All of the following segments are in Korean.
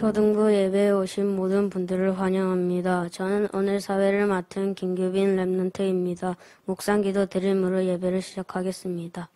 초등부 예배에 오신 모든 분들을 환영합니다. 저는 오늘 사회를 맡은 김규빈 랩런트입니다. 묵상 기도 드림으로 예배를 시작하겠습니다.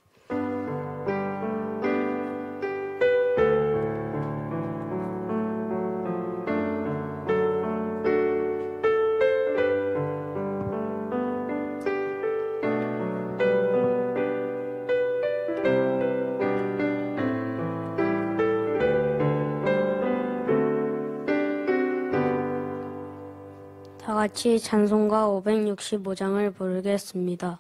다 같이 찬송가 565장을 부르겠습니다.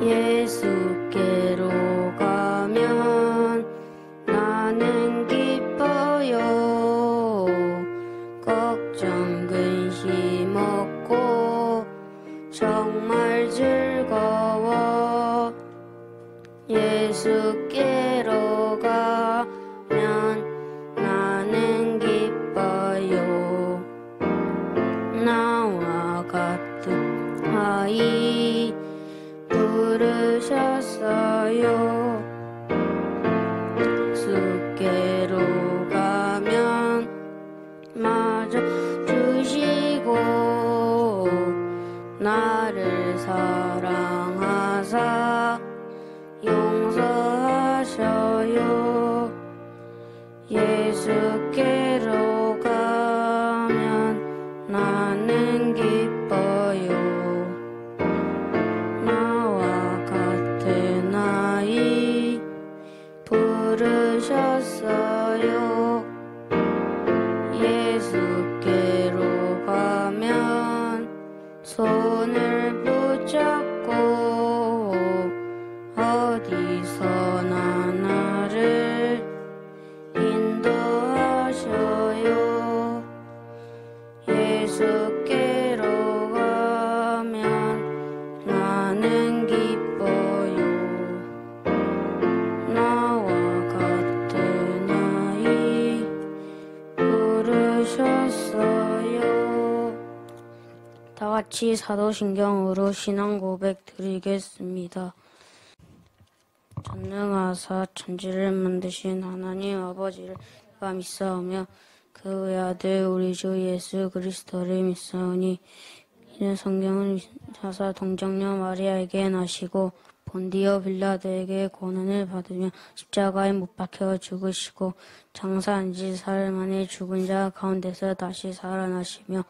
예수께로 가면 나는 기뻐요. 걱정 근심 없고 정말 즐거워. 예수께로 가면 나는 기뻐요. 나와 같은 아이 부르셨어요. 예수께로 가면 맞아 주시고 나를 사랑하사 용서하셔요. 예수께로 가면 나는 기뻐요. 나와 같은 아이 부르셨어요. 예수께로 가면 손을 붙잡고 어디서나 나를 인도하셔요. 예수께로 가면 나는 기뻐요. 나와 같은 아이 부르셨어요. 다 같이 사도신경으로 신앙 고백 드리겠습니다. 전능하사 천지를 만드신 하나님 아버지를 믿사오며 그 외아들 우리 주 예수 그리스도를 믿사오니 이는 성경은 하사 동정녀 마리아에게 나시고 본디오 빌라도에게 고난을 받으며 십자가에 못 박혀 죽으시고 장사한 지 사흘 만에 죽은 자 가운데서 다시 살아나시며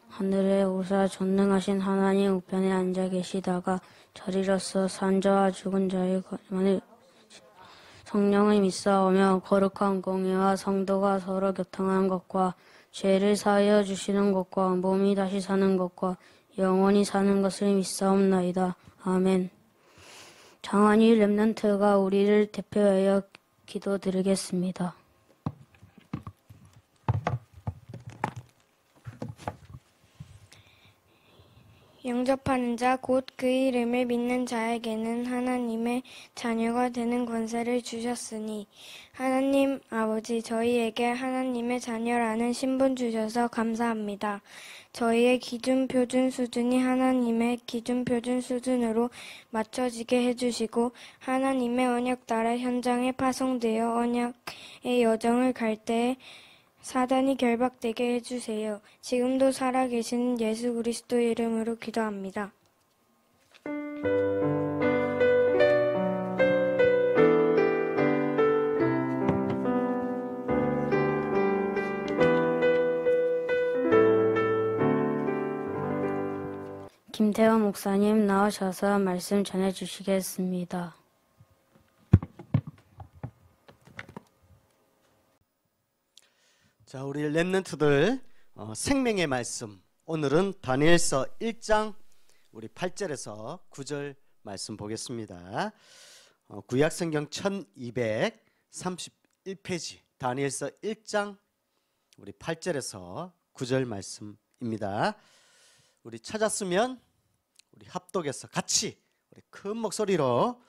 하늘에 오사 전능하신 하나님 우편에 앉아 계시다가 저리로서 산 자와 죽은 자의 거만을 성령을 믿사오며 거룩한 공의와 성도가 서로 교통하는 것과 죄를 사하여 주시는 것과 몸이 다시 사는 것과 영원히 사는 것을 믿사옵나이다. 아멘. 장한이 랩런트가 우리를 대표하여 기도드리겠습니다. 영접하는 자 곧 그 이름을 믿는 자에게는 하나님의 자녀가 되는 권세를 주셨으니 하나님 아버지 저희에게 하나님의 자녀라는 신분 주셔서 감사합니다. 저희의 기준 표준 수준이 하나님의 기준 표준 수준으로 맞춰지게 해주시고 하나님의 언약 따라 현장에 파송되어 언약의 여정을 갈 때에 사단이 결박되게 해주세요. 지금도 살아계신 예수 그리스도 이름으로 기도합니다. 김태원 목사님 나오셔서 말씀 전해주시겠습니다. 자, 우리 랩런트들 생명의 말씀 오늘은 다니엘서 1장 우리 8절에서 9절 말씀 보겠습니다. 구약성경 1231페이지 다니엘서 1장 우리 8절에서 9절 말씀입니다. 우리 찾았으면 우리 합독해서 같이 우리 큰 목소리로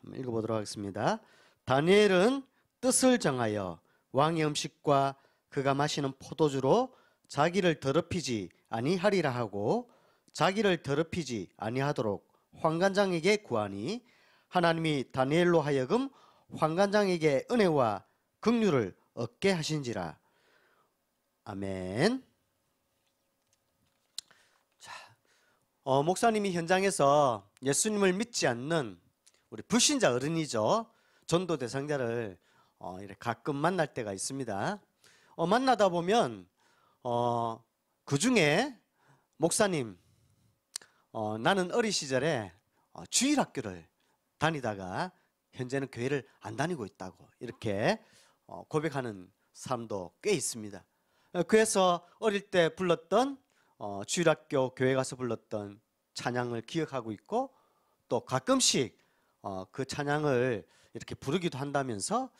한번 읽어보도록 하겠습니다. 다니엘은 뜻을 정하여 왕의 음식과 그가 마시는 포도주로 자기를 더럽히지 아니하리라 하고 자기를 더럽히지 아니하도록 환관장에게 구하니 하나님이 다니엘로 하여금 환관장에게 은혜와 긍휼을 얻게 하신지라. 아멘. 자, 목사님이 현장에서 예수님을 믿지 않는 우리 불신자 어른이죠. 전도 대상자를 이렇게 가끔 만날 때가 있습니다. 만나다 보면 그 중에 목사님, 나는 어린 시절에 주일학교를 다니다가 현재는 교회를 안 다니고 있다고 이렇게 고백하는 사람도 꽤 있습니다. 그래서 어릴 때 불렀던 주일학교 교회 가서 불렀던 찬양을 기억하고 있고, 또 가끔씩 그 찬양을 이렇게 부르기도 한다면서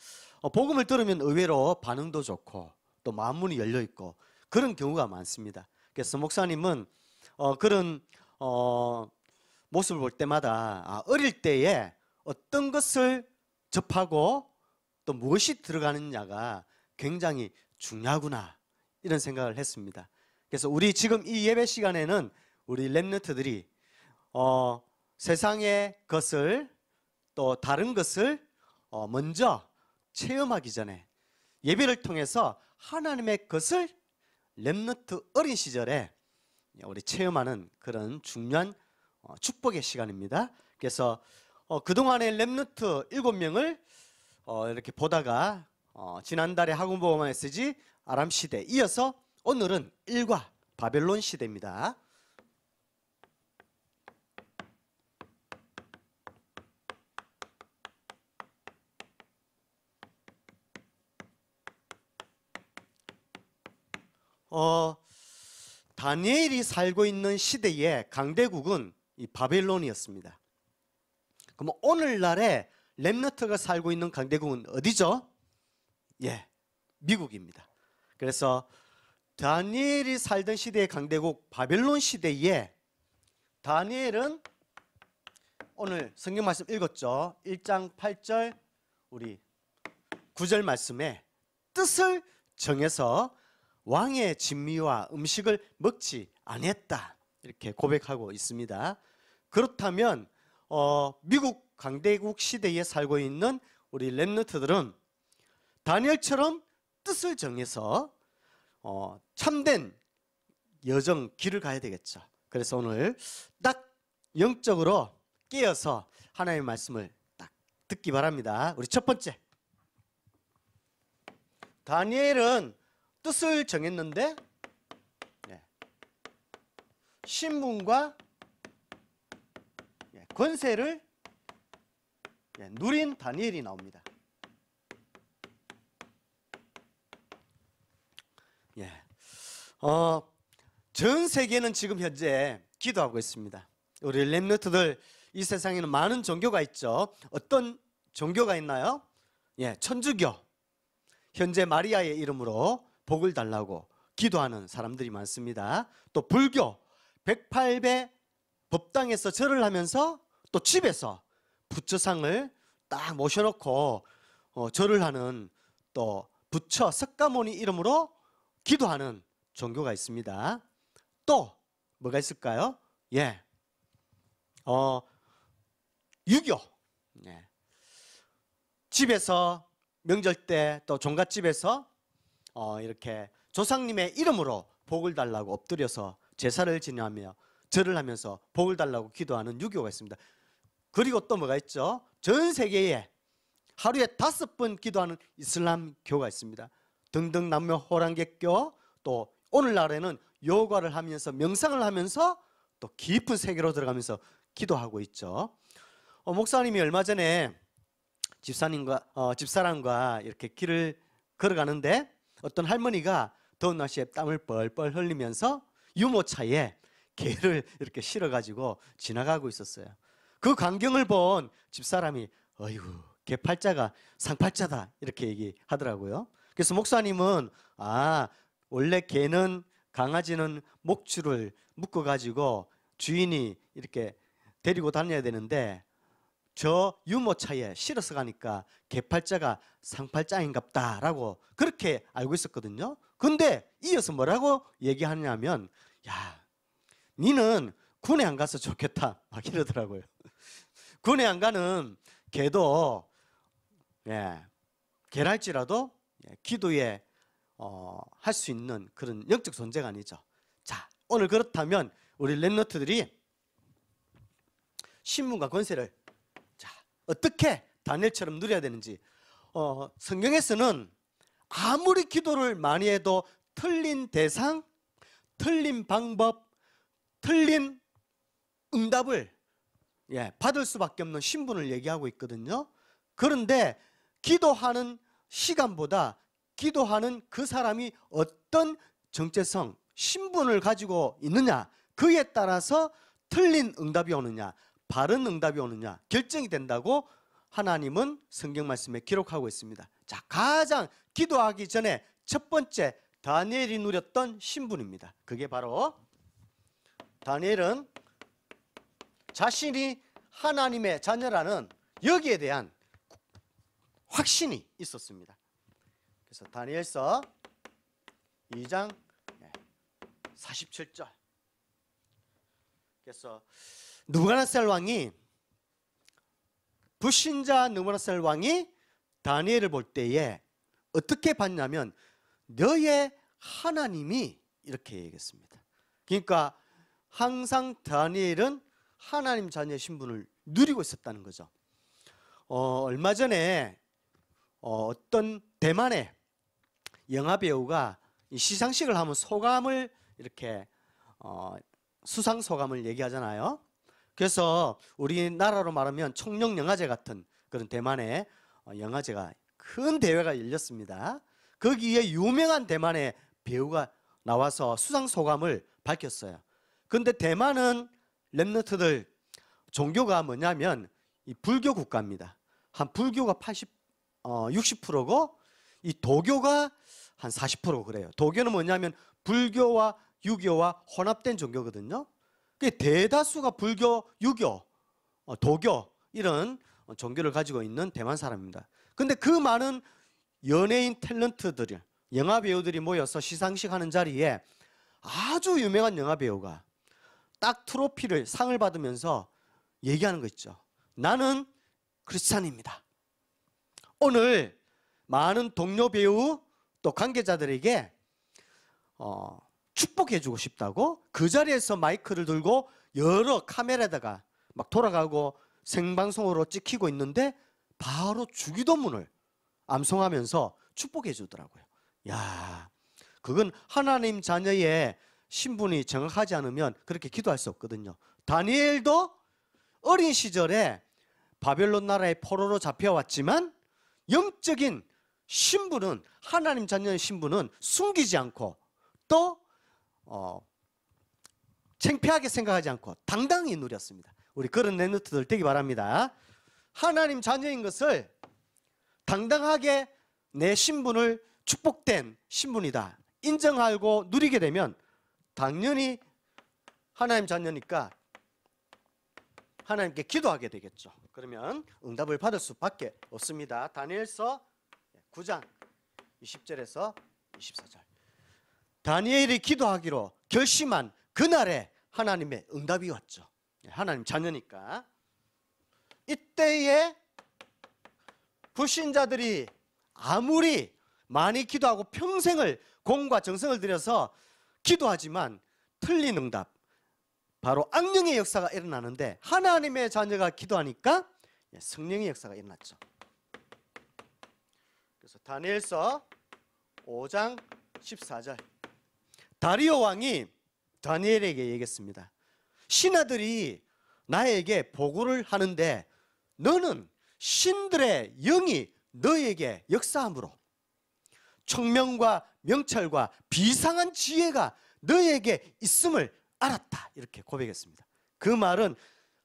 복음을 들으면 의외로 반응도 좋고 또 마음문이 열려 있고 그런 경우가 많습니다. 그래서 목사님은 그런 모습을 볼 때마다 어릴 때에 어떤 것을 접하고 또 무엇이 들어가느냐가 굉장히 중요하구나 이런 생각을 했습니다. 그래서 우리 지금 이 예배 시간에는 우리 렘넌트들이 세상의 것을 또 다른 것을 먼저 체험하기 전에 예배를 통해서 하나님의 것을 렘넌트 어린 시절에 우리 체험하는 그런 중요한 축복의 시간입니다. 그래서 그동안의 렘넌트 7명을 이렇게 보다가 지난달에 학원보험 메시지 아람 시대 이어서 오늘은 1과 바벨론 시대입니다. 다니엘이 살고 있는 시대의 강대국은 이 바벨론이었습니다. 그럼 오늘날의 렘너트가 살고 있는 강대국은 어디죠? 예, 미국입니다. 그래서 다니엘이 살던 시대의 강대국 바벨론 시대에 다니엘은 오늘 성경 말씀 읽었죠? 1장 8절 우리 9절 말씀에 뜻을 정해서 왕의 진미와 음식을 먹지 아니했다 이렇게 고백하고 있습니다. 그렇다면 미국 강대국 시대에 살고 있는 우리 렘넌트들은 다니엘처럼 뜻을 정해서 참된 여정 길을 가야 되겠죠. 그래서 오늘 딱 영적으로 깨어서 하나님의 말씀을 딱 듣기 바랍니다. 우리 첫 번째, 다니엘은 뜻을 정했는데 신분과 권세를 누린 다니엘이 나옵니다. 전 세계는 지금 현재 기도하고 있습니다. 우리 렘넌트들 이 세상에는 많은 종교가 있죠. 어떤 종교가 있나요? 천주교. 현재 마리아의 이름으로 복을 달라고 기도하는 사람들이 많습니다. 또 불교 108배 법당에서 절을 하면서 또 집에서 부처상을 딱 모셔놓고 절을 하는 또 부처 석가모니 이름으로 기도하는 종교가 있습니다. 또 뭐가 있을까요? 유교. 집에서 명절 때 또 종갓집에서 이렇게 조상님의 이름으로 복을 달라고 엎드려서 제사를 지내며 절을 하면서 복을 달라고 기도하는 유교가 있습니다. 그리고 또 뭐가 있죠? 전 세계에 하루에 5번 기도하는 이슬람교가 있습니다. 등등 남녀 호랑객교, 또 오늘날에는 요가를 하면서 명상을 하면서 또 깊은 세계로 들어가면서 기도하고 있죠. 목사님이 얼마 전에 집사람과 이렇게 길을 걸어가는데 어떤 할머니가 더운 날씨에 땀을 뻘뻘 흘리면서 유모차에 개를 이렇게 실어가지고 지나가고 있었어요. 그 광경을 본 집사람이 어이구 개 팔자가 상팔자다 이렇게 얘기하더라고요. 그래서 목사님은 원래 개는 강아지는 목줄을 묶어가지고 주인이 이렇게 데리고 다녀야 되는데 저 유모차에 실어서 가니까 개팔자가 상팔자인갑다라고 그렇게 알고 있었거든요. 근데 이어서 뭐라고 얘기하냐면 니는 군에 안 가서 좋겠다 막 이러더라고요. 군에 안 가는 개도 개랄지라도 기도에 할 수 있는 그런 영적 존재가 아니죠. 자, 오늘 그렇다면 우리 렘넌트들이 신분과 권세를 어떻게 다니엘처럼 누려야 되는지, 성경에서는 아무리 기도를 많이 해도 틀린 대상, 틀린 방법, 틀린 응답을 받을 수밖에 없는 신분을 얘기하고 있거든요. 그런데 기도하는 시간보다 기도하는 그 사람이 어떤 정체성, 신분을 가지고 있느냐, 그에 따라서 틀린 응답이 오느냐, 바른 응답이 오느냐 결정이 된다고 하나님은 성경 말씀에 기록하고 있습니다. 자, 가장 기도하기 전에 첫 번째 다니엘이 누렸던 신분입니다. 그게 바로 다니엘은 자신이 하나님의 자녀라는 여기에 대한 확신이 있었습니다. 그래서 다니엘서 2장 47절. 그래서 느부갓네살 왕이, 불신자 느부갓네살 왕이 다니엘을 볼 때에 어떻게 봤냐면 너의 하나님이, 이렇게 얘기했습니다. 그러니까 항상 다니엘은 하나님 자녀의 신분을 누리고 있었다는 거죠. 얼마 전에 어떤 대만의 영화 배우가 이 시상식을 하면 소감을 이렇게 수상 소감을 얘기하잖아요. 그래서 우리나라로 말하면 청룡영화제 같은 그런 대만의 영화제가 큰 대회가 열렸습니다. 거기에 유명한 대만의 배우가 나와서 수상 소감을 밝혔어요. 그런데 대만은 렘넌트들 종교가 뭐냐면 이 불교 국가입니다. 한 불교가 60%고 이 도교가 한 40% 그래요. 도교는 뭐냐면 불교와 유교와 혼합된 종교거든요. 대다수가 불교, 유교, 도교 이런 종교를 가지고 있는 대만 사람입니다. 근데 그 많은 연예인 탤런트들이, 영화 배우들이 모여서 시상식 하는 자리에 아주 유명한 영화 배우가 딱 트로피를, 상을 받으면서 얘기하는 거 있죠. 나는 크리스찬입니다. 오늘 많은 동료 배우 또 관계자들에게 축복해주고 싶다고 그 자리에서 마이크를 들고 여러 카메라에다가 막 돌아가고 생방송으로 찍히고 있는데 바로 주기도문을 암송하면서 축복해 주더라고요. 야, 그건 하나님 자녀의 신분이 정확하지 않으면 그렇게 기도할 수 없거든요. 다니엘도 어린 시절에 바벨론 나라의 포로로 잡혀왔지만 영적인 신분은, 하나님 자녀의 신분은 숨기지 않고 또 창피하게 생각하지 않고 당당히 누렸습니다. 우리 그런 렘넌트들 되기 바랍니다. 하나님 자녀인 것을 당당하게 내 신분을 축복된 신분이다 인정하고 누리게 되면 당연히 하나님 자녀니까 하나님께 기도하게 되겠죠. 그러면 응답을 받을 수밖에 없습니다. 다니엘서 9장 20절에서 24절. 다니엘이 기도하기로 결심한 그날에 하나님의 응답이 왔죠. 하나님 자녀니까. 이때에 불신자들이 아무리 많이 기도하고 평생을 공과 정성을 들여서 기도하지만 틀린 응답, 바로 악령의 역사가 일어나는데 하나님의 자녀가 기도하니까 성령의 역사가 일어났죠. 그래서 다니엘서 5장 14절. 다리오 왕이 다니엘에게 얘기했습니다. 신하들이 나에게 보고를 하는데 너는 신들의 영이 너에게 역사함으로 청명과 명철과 비상한 지혜가 너에게 있음을 알았다. 이렇게 고백했습니다. 그 말은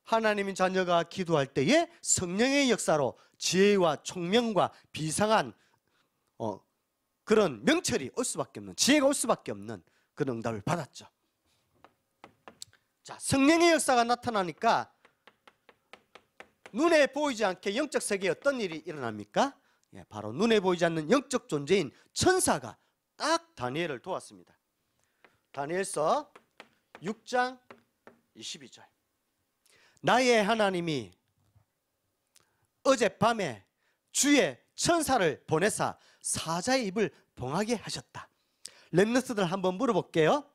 하나님의 자녀가 기도할 때에 성령의 역사로 지혜와 총명과 비상한 그런 명철이 올 수밖에 없는, 지혜가 올 수밖에 없는 그런 응답을 받았죠. 자, 성령의 역사가 나타나니까 눈에 보이지 않게 영적 세계에 어떤 일이 일어납니까? 바로 눈에 보이지 않는 영적 존재인 천사가 딱 다니엘을 도왔습니다. 다니엘서 6장 22절. 나의 하나님이 어젯밤에 주의 천사를 보내사 사자의 입을 봉하게 하셨다. 렘넌트들 한번 물어볼게요.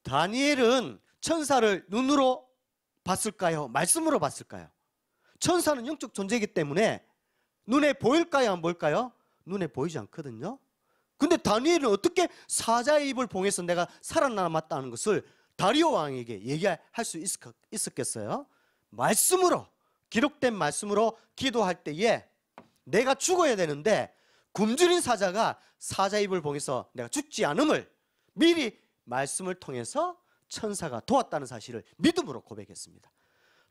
다니엘은 천사를 눈으로 봤을까요? 말씀으로 봤을까요? 천사는 영적 존재이기 때문에 눈에 보일까요? 안 보일까요? 눈에 보이지 않거든요. 근데 다니엘은 어떻게 사자의 입을 봉해서 내가 살아남았다는 것을 다리오 왕에게 얘기할 수 있었겠어요? 말씀으로, 기록된 말씀으로 기도할 때에 내가 죽어야 되는데 굶주린 사자가 사자의 입을 봉해서 내가 죽지 않음을 미리 말씀을 통해서 천사가 도왔다는 사실을 믿음으로 고백했습니다.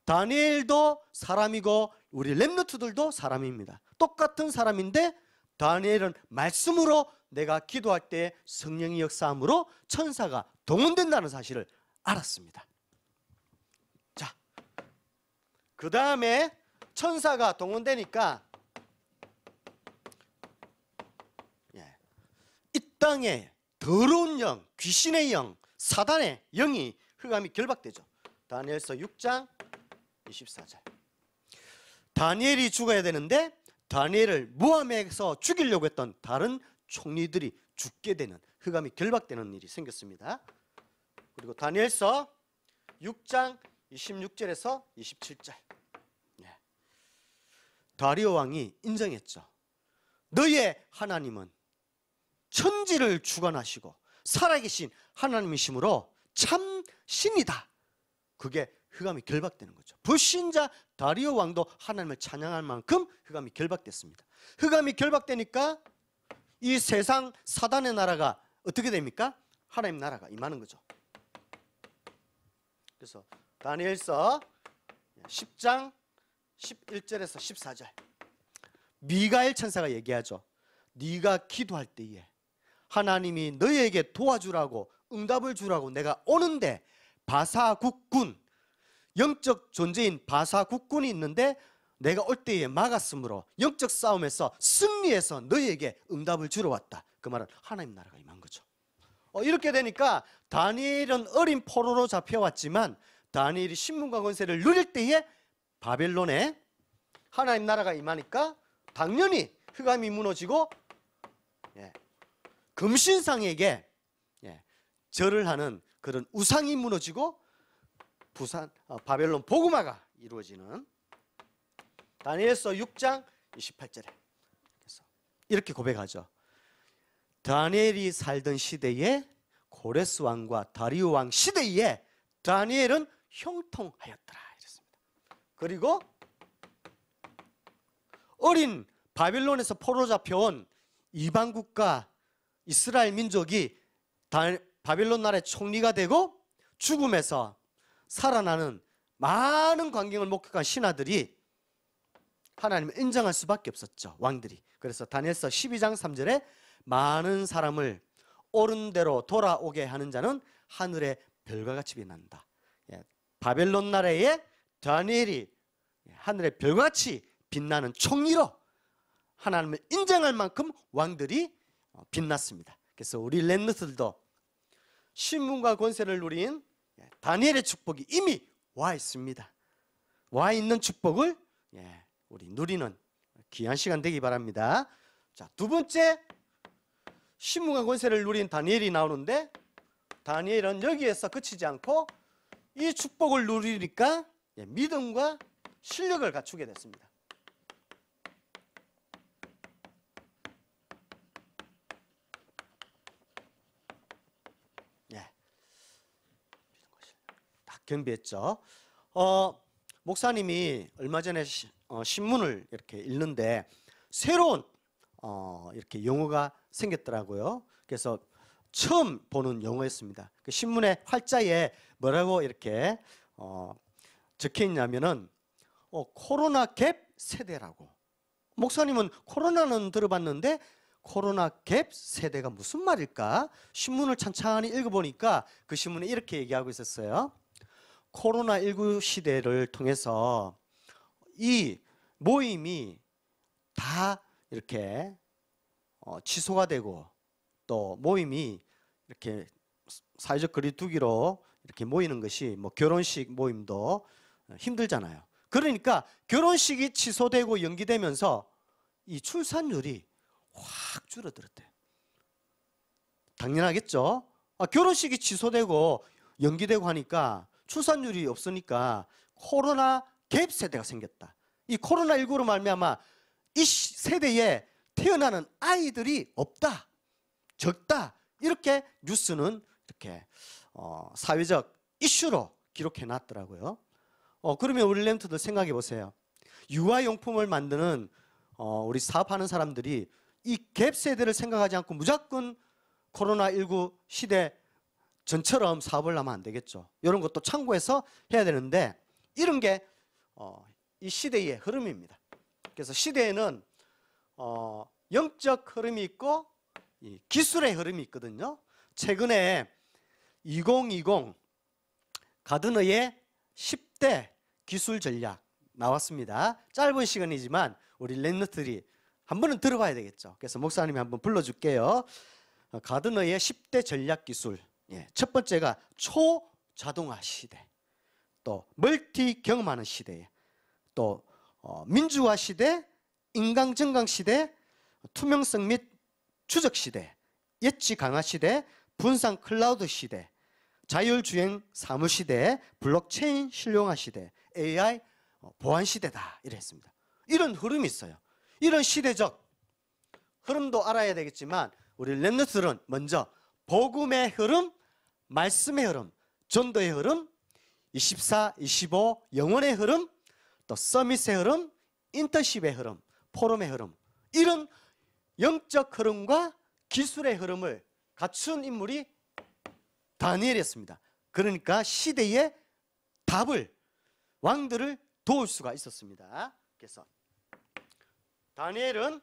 다니엘도 사람이고 우리 렘넌트들도 사람입니다. 똑같은 사람인데 다니엘은 말씀으로 내가 기도할 때 성령의 역사함으로 천사가 동원된다는 사실을 알았습니다. 자, 그 다음에 천사가 동원되니까 이 땅에 더러운 영, 귀신의 영, 사단의 영이 흑암이 결박되죠. 다니엘서 6장 24절. 다니엘이 죽어야 되는데 다니엘을 모함에서 죽이려고 했던 다른 총리들이 죽게 되는, 흑암이 결박되는 일이 생겼습니다. 그리고 다니엘서 6장 26절에서 27절. 다리오 왕이 인정했죠. 너의 하나님은 천지를 주관하시고 살아계신 하나님이시므로 참 신이다. 그게 흑암이 결박되는 거죠. 불신자 다리오 왕도 하나님을 찬양할 만큼 흑암이 결박됐습니다. 흑암이 결박되니까 이 세상 사단의 나라가 어떻게 됩니까? 하나님 나라가 임하는 거죠. 그래서 다니엘서 10장 11절에서 14절. 미가엘 천사가 얘기하죠. 네가 기도할 때에 하나님이 너희에게 도와주라고 응답을 주라고 내가 오는데 바사국군, 영적 존재인 바사국군이 있는데 내가 올 때에 막았으므로 영적 싸움에서 승리해서 너희에게 응답을 주러 왔다. 그 말은 하나님 나라가 임한 거죠. 이렇게 되니까 다니엘은 어린 포로로 잡혀왔지만 다니엘이 신문과 권세를 누릴 때에 바벨론에 하나님 나라가 임하니까 당연히 흑암이 무너지고 금신상에게 절을 하는 그런 우상이 무너지고 바벨론 복음화가 이루어지는, 다니엘서 6장 28절에 그래서 이렇게 고백하죠. 다니엘이 살던 시대에 고레스 왕과 다리오 왕 시대에 다니엘은 형통하였더라 이랬습니다. 그리고 어린 바벨론에서 포로 잡혀온 이방 국가 이스라엘 민족이 바벨론 나라의 총리가 되고 죽음에서 살아나는 많은 광경을 목격한 신하들이 하나님을 인정할 수밖에 없었죠. 왕들이. 그래서 다니엘서 12장 3절에 많은 사람을 옳은 대로 돌아오게 하는 자는 하늘의 별과 같이 빛난다. 바벨론 나라의 다니엘이 하늘의 별과 같이 빛나는 총리로 하나님을 인정할 만큼 왕들이 빛났습니다. 그래서 우리 렘넌트들도 신분과 권세를 누린 다니엘의 축복이 이미 와 있습니다. 와 있는 축복을 우리 누리는 귀한 시간 되기 바랍니다. 자, 두 번째, 신분과 권세를 누린 다니엘이 나오는데 다니엘은 여기에서 그치지 않고 이 축복을 누리니까 믿음과 실력을 갖추게 됐습니다. 딱 경비했죠. 목사님이 얼마 전에 신문을 이렇게 읽는데 새로운 이렇게 용어가 생겼더라고요. 그래서 처음 보는 용어였습니다. 그 신문의 활자에 뭐라고 이렇게 적혀 있냐면은 코로나 갭 세대라고. 목사님은 코로나는 들어봤는데 코로나 갭 세대가 무슨 말일까? 신문을 찬찬히 읽어보니까 그 신문에 이렇게 얘기하고 있었어요. 코로나19 시대를 통해서 이 모임이 다 이렇게 취소가 되고 또 모임이 이렇게 사회적 거리 두기로 이렇게 모이는 것이 뭐 결혼식 모임도 힘들잖아요. 그러니까 결혼식이 취소되고 연기되면서 이 출산율이 확 줄어들었대요. 당연하겠죠. 결혼식이 취소되고 연기되고 하니까 출산율이 없으니까 코로나 갭 세대가 생겼다. 이 코로나19로 말미암아 이 세대에 태어나는 아이들이 없다, 적다, 이렇게 뉴스는 이렇게 사회적 이슈로 기록해 놨더라고요. 그러면 우리 렘트들 생각해 보세요. 유아용품을 만드는 우리 사업하는 사람들이 이 갭 세대를 생각하지 않고 무조건 코로나19 시대 전처럼 사업을 하면 안 되겠죠. 이런 것도 참고해서 해야 되는데, 이런 게 이 시대의 흐름입니다. 그래서 시대에는 영적 흐름이 있고 이 기술의 흐름이 있거든요. 최근에 2020 가드너의 10대 기술 전략 나왔습니다. 짧은 시간이지만 우리 렘넌트들이 한 번은 들어봐야 되겠죠. 그래서 목사님이 한번 불러줄게요. 가드너의 10대 전략 기술. 첫 번째가 초자동화 시대, 또 멀티 경험하는 시대, 또 민주화 시대, 인간정강 시대, 투명성 및 추적 시대, 예치 강화 시대, 분산 클라우드 시대, 자율주행 사무 시대, 블록체인 실용화 시대, AI 보안 시대다, 이랬습니다. 이런 흐름이 있어요. 이런 시대적 흐름도 알아야 되겠지만 우리 렘넌트들은 먼저 복음의 흐름, 말씀의 흐름, 전도의 흐름, 24, 25 영혼의 흐름, 또 서밋의 흐름, 인턴십의 흐름, 포럼의 흐름, 이런 영적 흐름과 기술의 흐름을 갖춘 인물이 다니엘이었습니다. 그러니까 시대의 답을, 왕들을 도울 수가 있었습니다. 그래서 다니엘은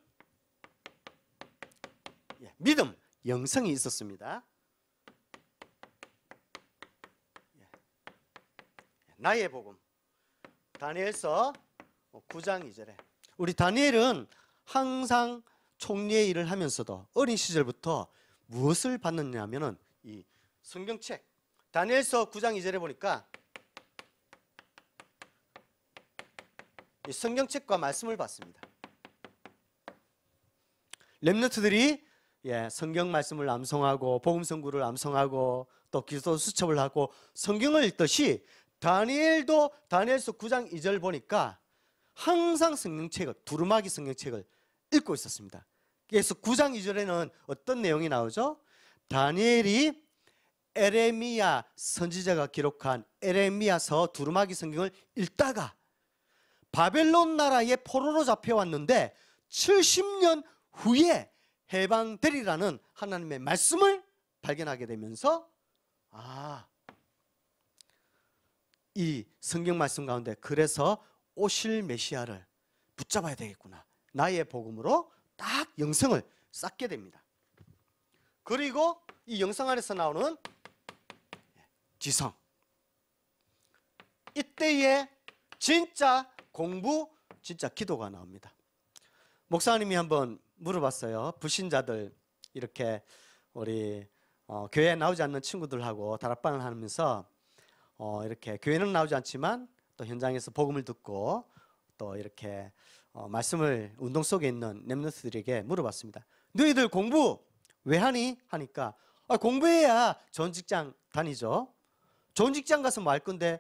믿음, 영성이 있었습니다. 나의 복음, 다니엘서 9장 2절에 우리 다니엘은 항상 총리의 일을 하면서도 어린 시절부터 무엇을 받느냐면은 이 성경책, 다니엘서 9장 2절에 보니까 이 성경책과 말씀을 받습니다. 렘넌트들이 성경 말씀을 암송하고 복음 선구를 암송하고 또 기도 수첩을 하고 성경을 읽듯이 다니엘도 다니엘서 9장 2절 보니까 항상 성경책을, 두루마기 성경책을 읽고 있었습니다. 그래서 9장 2절에는 어떤 내용이 나오죠? 다니엘이 에레미야 선지자가 기록한 에레미야서 두루마기 성경을 읽다가 바벨론 나라의 포로로 잡혀왔는데 70년 후에 해방되리라는 하나님의 말씀을 발견하게 되면서 이 성경 말씀 가운데 그래서 오실 메시아를 붙잡아야 되겠구나, 나의 복음으로 딱 영성을 쌓게 됩니다. 그리고 이 영성 안에서 나오는 지성, 이때에 진짜 공부, 진짜 기도가 나옵니다. 목사님이 한번 물어봤어요. 불신자들, 이렇게 우리 교회에 나오지 않는 친구들하고 다락방을 하면서 이렇게 교회는 나오지 않지만 또 현장에서 복음을 듣고 또 이렇게 말씀을 운동 속에 있는 렘넌트들에게 물어봤습니다. 너희들 공부 왜 하니? 하니까 공부해야 좋은 직장 다니죠. 좋은 직장 가서 뭐 할 건데,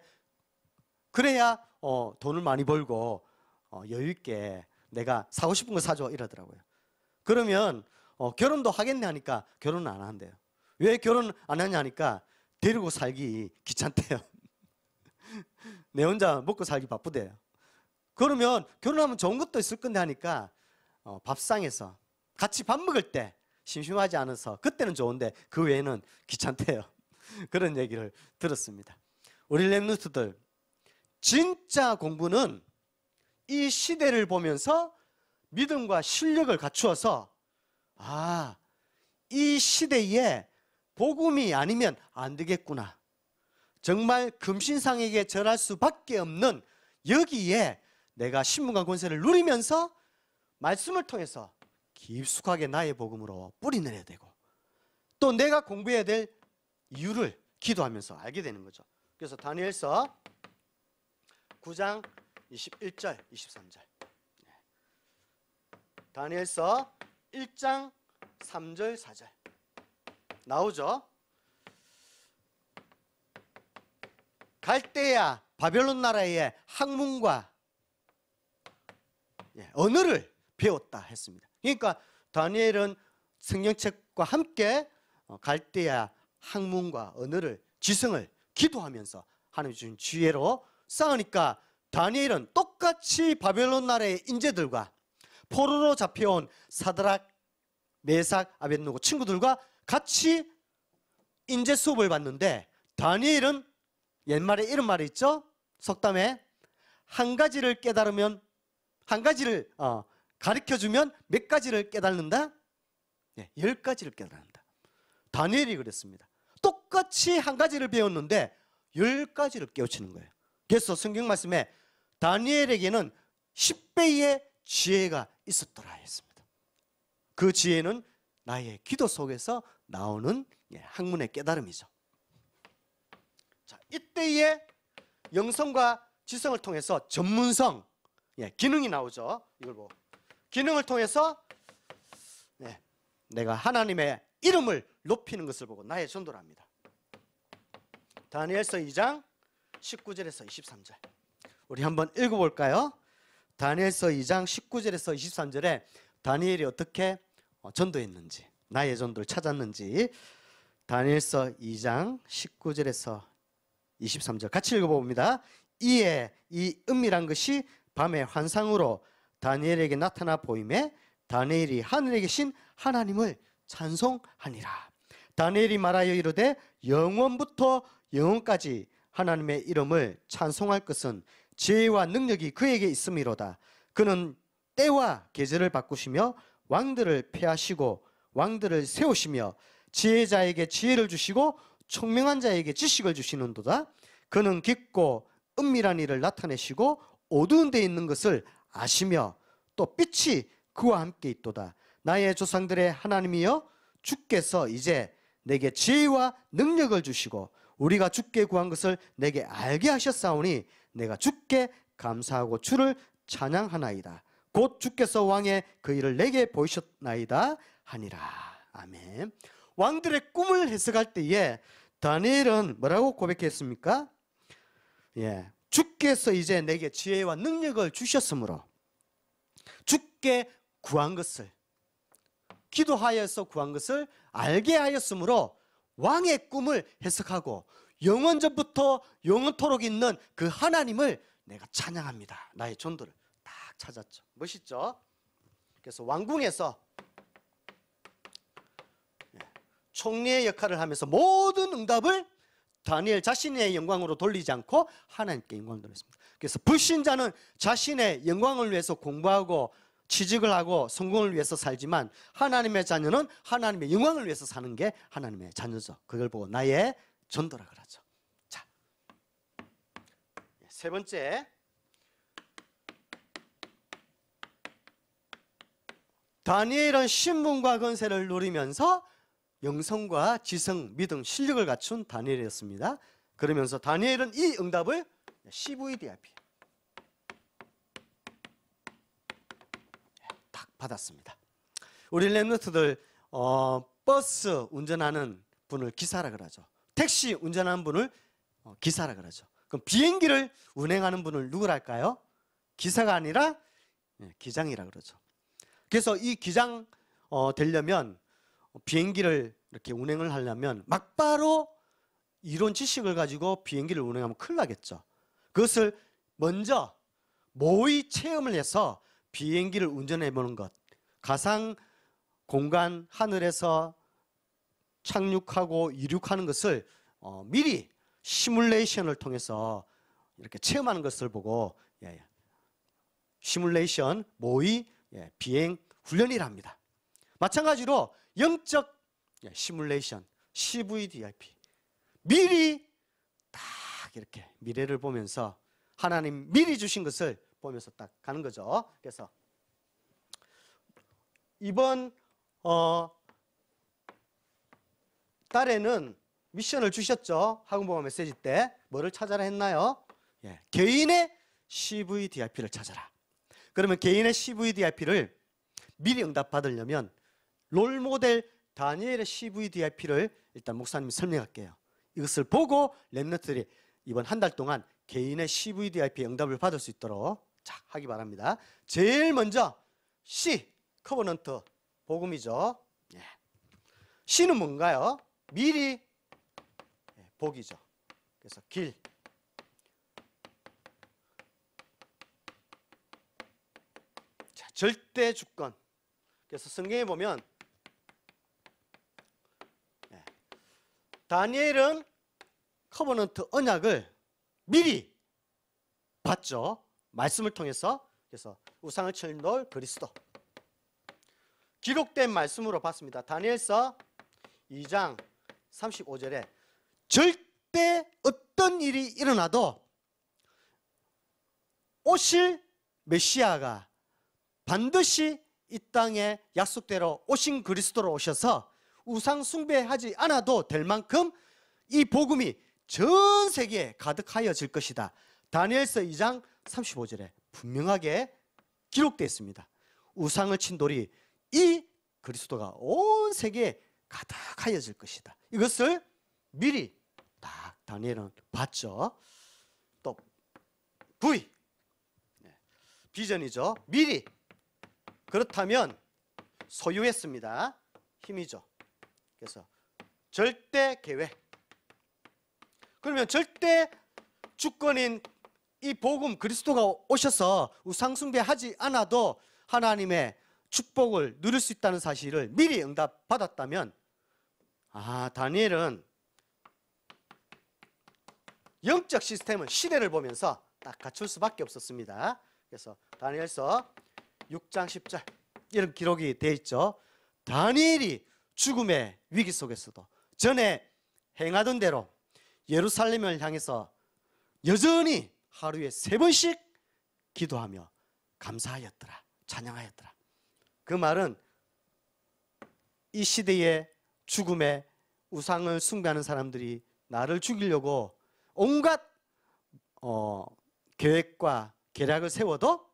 그래야 돈을 많이 벌고 여유 있게 내가 사고 싶은 거 사줘, 이러더라고요. 그러면 결혼도 하겠네 하니까 결혼은 안 한대요. 왜 결혼 안 하냐 하니까 데리고 살기 귀찮대요. 내 혼자 먹고 살기 바쁘대요. 그러면 결혼하면 좋은 것도 있을 건데 하니까 밥상에서 같이 밥 먹을 때 심심하지 않아서 그때는 좋은데 그 외에는 귀찮대요. 그런 얘기를 들었습니다. 우리 렘넌트들, 진짜 공부는 이 시대를 보면서 믿음과 실력을 갖추어서 이 시대에 복음이 아니면 안 되겠구나, 정말 금신상에게 절할 수밖에 없는 여기에 내가 신분과 권세를 누리면서 말씀을 통해서 깊숙하게 나의 복음으로 뿌리 내려야 되고, 또 내가 공부해야 될 이유를 기도하면서 알게 되는 거죠. 그래서 다니엘서 9장 21절, 23절. 다니엘서 1장 3절, 4절 나오죠. 갈대아 바벨론 나라의 학문과 언어를 배웠다 했습니다. 그러니까 다니엘은 성경책과 함께 갈대아 학문과 언어를 지성을 기도하면서 하나님 주신 지혜로 쌓으니까 다니엘은 똑같이 바벨론 나라의 인재들과 포로로 잡혀온 사드락, 메삭, 아벳느고 친구들과 같이 인재 수업을 받는데 다니엘은 옛말에 이런 말이 있죠. 속담에 한 가지를 깨달으면 한 가지를 가르쳐주면 몇 가지를 깨닫는다? 10가지를 깨닫는다. 다니엘이 그랬습니다. 똑같이 한 가지를 배웠는데 10가지를 깨우치는 거예요. 그래서 성경 말씀에 다니엘에게는 10배의 지혜가 있었더라 했습니다. 그 지혜는 나의 기도 속에서 나오는 학문의 깨달음이죠. 자, 이때의 영성과 지성을 통해서 전문성, 기능이 나오죠. 이걸 보고 기능을 통해서 내가 하나님의 이름을 높이는 것을 보고 나의 전도를 합니다. 다니엘서 2장 19절에서 23절 우리 한번 읽어볼까요? 다니엘서 2장 19절에서 23절에 다니엘이 어떻게 전도했는지, 나의 전도를 찾았는지 다니엘서 2장 19절에서 23절 같이 읽어봅니다. 이에 이 은밀한 것이 밤의 환상으로 다니엘에게 나타나 보임에 다니엘이 하늘에 계신 하나님을 찬송하니라. 다니엘이 말하여 이르되 영원부터 영원까지 하나님의 이름을 찬송할 것은 지혜와 능력이 그에게 있음이로다. 그는 때와 계절을 바꾸시며 왕들을 폐하시고 왕들을 세우시며 지혜자에게 지혜를 주시고 총명한 자에게 지식을 주시는도다. 그는 깊고 은밀한 일을 나타내시고 어두운 데 있는 것을 아시며 또 빛이 그와 함께 있도다. 나의 조상들의 하나님이여 주께서 이제 내게 지혜와 능력을 주시고 우리가 주께 구한 것을 내게 알게 하셨사오니 내가 주께 감사하고 주를 찬양하나이다. 곧 주께서 왕의 그 일을 내게 보이셨나이다 하니라. 아멘. 왕들의 꿈을 해석할 때에 다니엘은 뭐라고 고백했습니까? 주께서 이제 내게 지혜와 능력을 주셨으므로 주께 구한 것을 기도하여서 구한 것을 알게 하였으므로 왕의 꿈을 해석하고 영원전부터 영원토록 있는 그 하나님을 내가 찬양합니다. 나의 전도를 딱 찾았죠. 멋있죠? 그래서 왕궁에서 총리의 역할을 하면서 모든 응답을 다니엘 자신의 영광으로 돌리지 않고 하나님께 영광을 돌렸습니다. 그래서 불신자는 자신의 영광을 위해서 공부하고 취직을 하고 성공을 위해서 살지만 하나님의 자녀는 하나님의 영광을 위해서 사는 게 하나님의 자녀죠. 그걸 보고 나의 전도라 그러죠. 자, 세 번째, 다니엘은 신분과 권세를 누리면서 영성과 지성, 믿음, 실력을 갖춘 다니엘이었습니다. 그러면서 다니엘은 이 응답을 CVDIP 딱 받았습니다. 우리 랩런트들 버스 운전하는 분을 기사라 그러죠. 택시 운전하는 분을 기사라 그러죠. 그럼 비행기를 운행하는 분을 누구랄까요? 기사가 아니라 기장이라 그러죠. 그래서 이 기장 되려면 비행기를 이렇게 운행을 하려면 막바로 이론 지식을 가지고 비행기를 운행하면 큰일 나겠죠. 그것을 먼저 모의 체험을 해서 비행기를 운전해 보는 것, 가상 공간 하늘에서 착륙하고 이륙하는 것을 미리 시뮬레이션을 통해서 이렇게 체험하는 것을 보고 시뮬레이션 모의 비행 훈련이랍니다. 마찬가지로 영적 시뮬레이션 CVDIP 미리 딱 이렇게 미래를 보면서 하나님 미리 주신 것을 보면서 딱 가는 거죠. 그래서 이번 달에는 미션을 주셨죠. 학원보험 메시지 때 뭐를 찾아라 했나요? 예, 개인의 CVDIP를 찾아라. 그러면 개인의 CVDIP를 미리 응답받으려면 롤모델 다니엘의 CVDIP를 일단 목사님이 설명할게요. 이것을 보고 렘넌트들이 이번 한 달 동안 개인의 CVDIP 응답을 받을 수 있도록 자, 하기 바랍니다. 제일 먼저 C, 커버넌트 복음이죠. 예. C는 뭔가요? 미리 복이죠. 그래서 길. 자, 절대 주권. 그래서 성경에 보면 다니엘은 커버넌트 언약을 미리 봤죠. 말씀을 통해서. 그래서 우상을 쳐놓을 그리스도. 기록된 말씀으로 봤습니다. 다니엘서 2장 35절에 절대 어떤 일이 일어나도 오실 메시아가 반드시 이 땅에 약속대로 오신 그리스도로 오셔서 우상 숭배하지 않아도 될 만큼 이 복음이 전 세계에 가득하여질 것이다. 다니엘서 2장 35절에 분명하게 기록되어 있습니다. 우상을 친 돌이 이 그리스도가 온 세계에 가득하여질 것이다. 이것을 미리 딱 다니엘은 봤죠. 또 V, 비전이죠. 미리. 그렇다면 소유했습니다. 힘이죠. 그래서 절대 계획. 그러면 절대 주권인 이 복음 그리스도가 오셔서 우상 숭배하지 않아도 하나님의 축복을 누릴 수 있다는 사실을 미리 응답받았다면 다니엘은 영적 시스템을 시대를 보면서 딱 갖출 수밖에 없었습니다. 그래서 다니엘서 6장 10절 이런 기록이 되어 있죠. 다니엘이 죽음의 위기 속에서도 전에 행하던 대로 예루살렘을 향해서 여전히 하루에 3번씩 기도하며 감사하였더라. 찬양하였더라. 그 말은 이 시대의 죽음의 우상을 숭배하는 사람들이 나를 죽이려고 온갖 계획과 계략을 세워도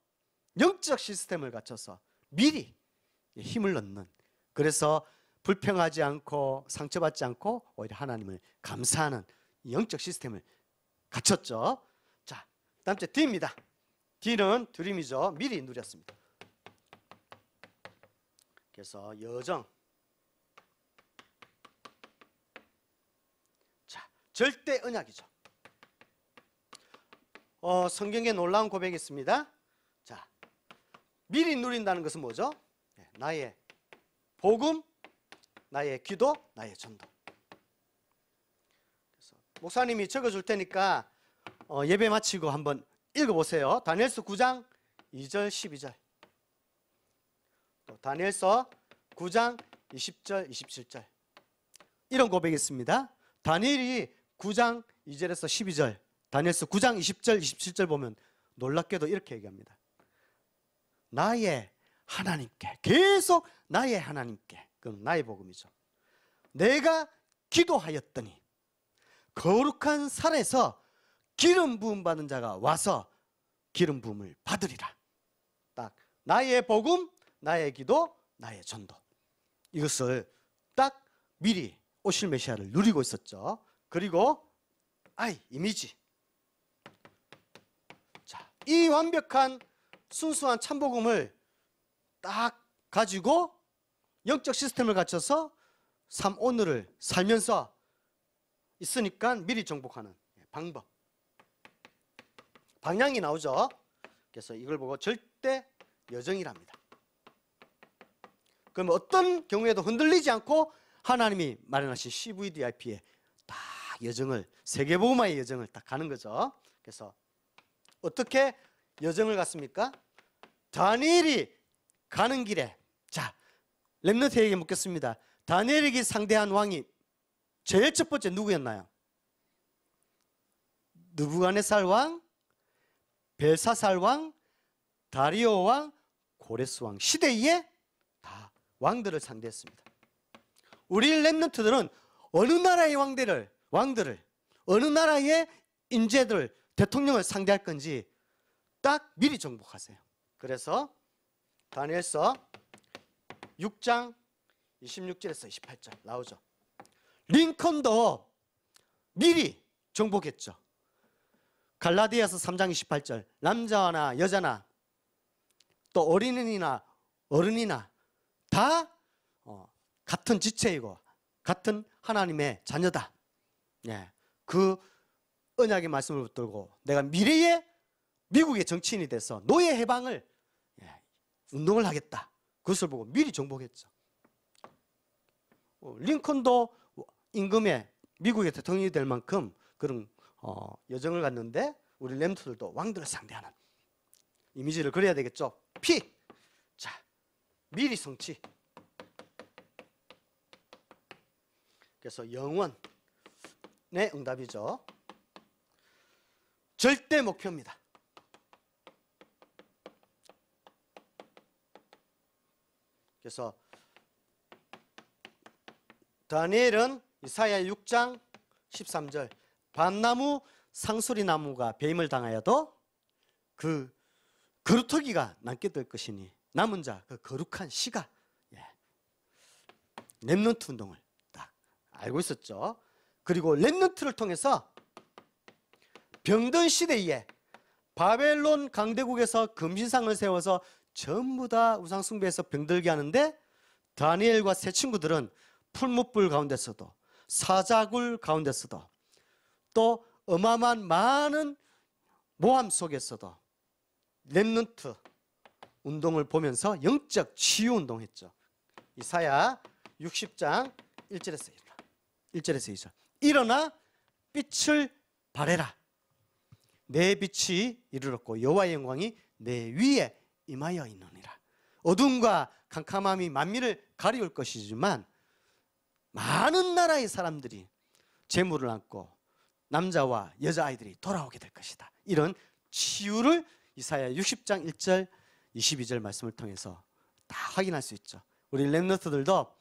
영적 시스템을 갖춰서 미리 힘을 넣는, 그래서 불평하지 않고 상처받지 않고 오히려 하나님을 감사하는 영적 시스템을 갖췄죠. 자, 다음 째 D입니다. D는 드림이죠. 미리 누렸습니다. 그래서 여정. 자, 절대 언약이죠. 성경에 놀라운 고백이 있습니다. 자, 미리 누린다는 것은 뭐죠? 나의 복음, 나의 기도, 나의 전도. 그래서 목사님이 적어줄 테니까 예배 마치고 한번 읽어보세요. 다니엘서 9장 2절 12절. 또 다니엘서 9장 20절 27절. 이런 고백이 있습니다. 다니엘이 9장 2절에서 12절, 다니엘서 9장 20절 27절 보면 놀랍게도 이렇게 얘기합니다. 나의 하나님께, 계속 나의 하나님께, 그럼 나의 복음이죠. 내가 기도하였더니 거룩한 산에서 기름 부음 받은 자가 와서 기름 부음을 받으리라. 딱 나의 복음, 나의 기도, 나의 전도. 이것을 딱 미리 오실 메시아를 누리고 있었죠. 그리고 이미지. 자, 이 완벽한 순수한 참복음을 딱 가지고 영적 시스템을 갖춰서 삶 오늘을 살면서 있으니까 미리 정복하는 방법, 방향이 나오죠. 그래서 이걸 보고 절대 여정이랍니다. 그러면 어떤 경우에도 흔들리지 않고 하나님이 마련하신 CVDIP의 딱 여정을, 세계복음화의 여정을 딱 가는 거죠. 그래서 어떻게 여정을 갔습니까? 다니엘이 가는 길에, 자, 렘넌트에게 묻겠습니다. 다니엘에게 상대한 왕이 제일 첫 번째 누구였나요? 느부갓네살 왕, 벨사살 왕, 다리오 왕, 고레스 왕, 시대에 다 왕들을 상대했습니다. 우리 렘넌트들은 어느 나라의 왕들을 어느 나라의 인재들 대통령을 상대할 건지 딱 미리 정복하세요. 그래서 다니엘서 6장 26절에서 28절 나오죠. 링컨도 미리 정복했죠. 갈라디아서 3장 28절 남자나 여자나 또 어린이나 어른이나 다 같은 지체이고 같은 하나님의 자녀다. 예, 그 언약의 말씀을 붙들고 내가 미래에 미국의 정치인이 돼서 노예 해방을 운동을 하겠다. 그것을 보고 미리 정복했죠. 링컨도 임금의 미국의 대통령이 될 만큼 그런 여정을 갔는데 우리 렘트들도 왕들을 상대하는 이미지를 그려야 되겠죠. 피! 자, 미리 성취. 그래서 영원의 응답이죠. 절대 목표입니다. 그래서 다니엘은 이사야 6장 13절 밤나무 상수리나무가 배임을 당하여도 그 거루터기가 남게 될 것이니 남은 자 그 거룩한 씨가 렘넌트 운동을 딱 알고 있었죠. 그리고 렘넌트를 통해서 병든 시대에 바벨론 강대국에서 금신상을 세워서 전부 다 우상숭배해서 병들게 하는데 다니엘과 세 친구들은 풀무불 가운데서도 사자굴 가운데서도 또 어마어마한 많은 모함 속에서도 렘넌트 운동을 보면서 영적 치유 운동했죠. 이사야 60장 1절에서 2절 일어나 빛을 발해라. 내 빛이 이르렀고 여호와의 영광이 내 위에 임하여 있느니라. 어둠과 캄캄함이 만민을 가리울 것이지만 많은 나라의 사람들이 재물을 안고 남자와 여자아이들이 돌아오게 될 것이다. 이런 치유를 이사야 60장 1절 22절 말씀을 통해서 다 확인할 수 있죠. 우리 렘넌트들도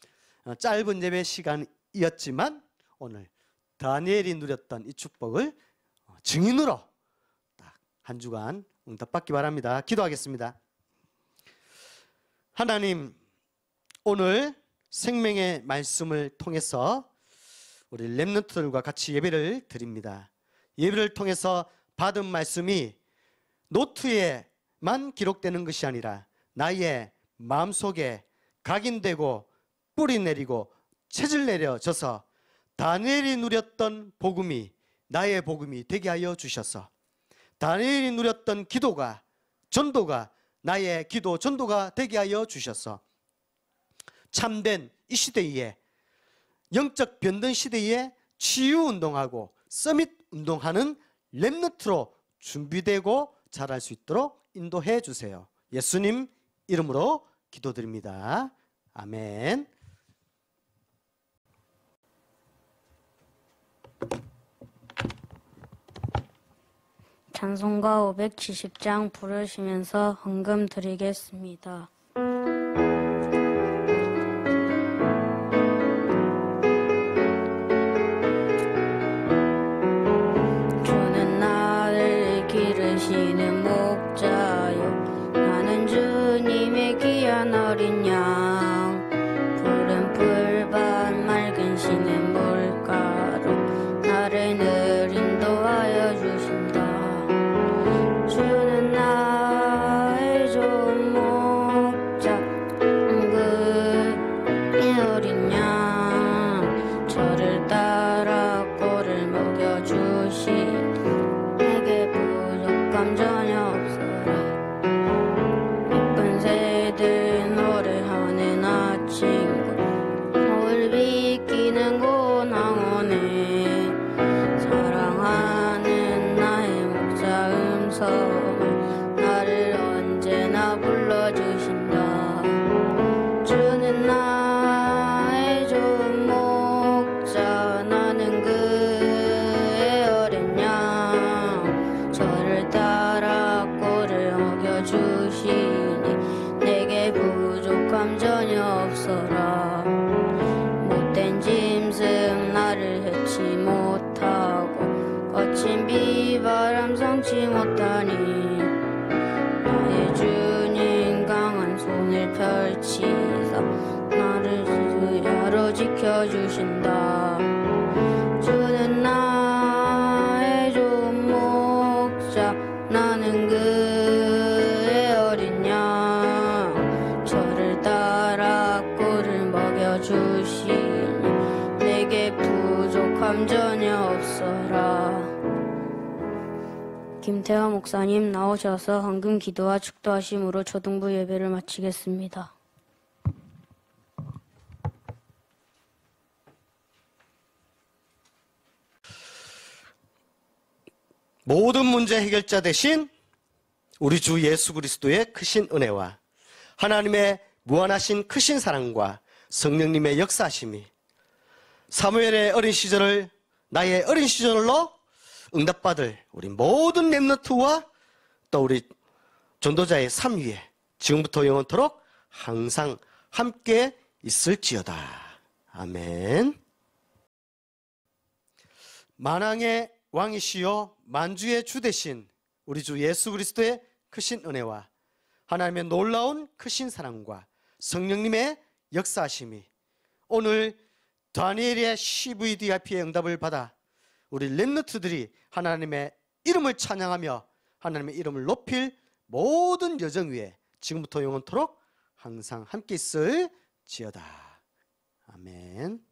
짧은 예배 시간이었지만 오늘 다니엘이 누렸던 이 축복을 증인으로 딱 한 주간 응답받기 바랍니다. 기도하겠습니다. 하나님, 오늘 생명의 말씀을 통해서 우리 렘넌트들과 같이 예배를 드립니다. 예배를 통해서 받은 말씀이 노트에만 기록되는 것이 아니라 나의 마음속에 각인되고 뿌리 내리고 채질 내려져서 다니엘이 누렸던 복음이 나의 복음이 되게 하여 주셔서 다니엘이 누렸던 기도가 전도가 나의 기도 전도가 되게 하여 주셔서 참된 이 시대에 영적 변던 시대에 치유 운동하고 서밋 운동하는 렘넌트로 준비되고 자랄 수 있도록 인도해 주세요. 예수님 이름으로 기도드립니다. 아멘. 찬송가 570장 부르시면서 헌금 드리겠습니다. 주는 나를 기르시는 목자요 나는 주님의 귀한 어린 양 푸른 풀밭 맑은 시냇 물가로 나를 늘 인도하여 주신다. 주는 나의 좋은 해치 못하고 거친 비바람 성치 못하니 나의 주님 강한 손을 펼치사 나를 수야로 지켜주신다. 주는 나의 좋은 목자 나는 그의 어린 양 저를 따라 꿀을 먹여주시니 내게 부족함 전혀 없어라. 김태화 목사님 나오셔서 헌금 기도와 축도하심으로 초등부 예배를 마치겠습니다. 모든 문제 해결자 대신 우리 주 예수 그리스도의 크신 은혜와 하나님의 무한하신 크신 사랑과 성령님의 역사하심이 사무엘의 어린 시절을 나의 어린 시절로 응답받을 우리 모든 렘넌트와 또 우리 전도자의 삶 위에 지금부터 영원토록 항상 함께 있을지어다. 아멘. 만왕의 왕이시여 만주의 주 되신 우리 주 예수 그리스도의 크신 은혜와 하나님의 놀라운 크신 사랑과 성령님의 역사하심이 오늘 다니엘의 CVDIP의 응답을 받아 우리 렘넌트들이 하나님의 이름을 찬양하며 하나님의 이름을 높일 모든 여정 위에 지금부터 영원토록 항상 함께 있을지어다. 아멘.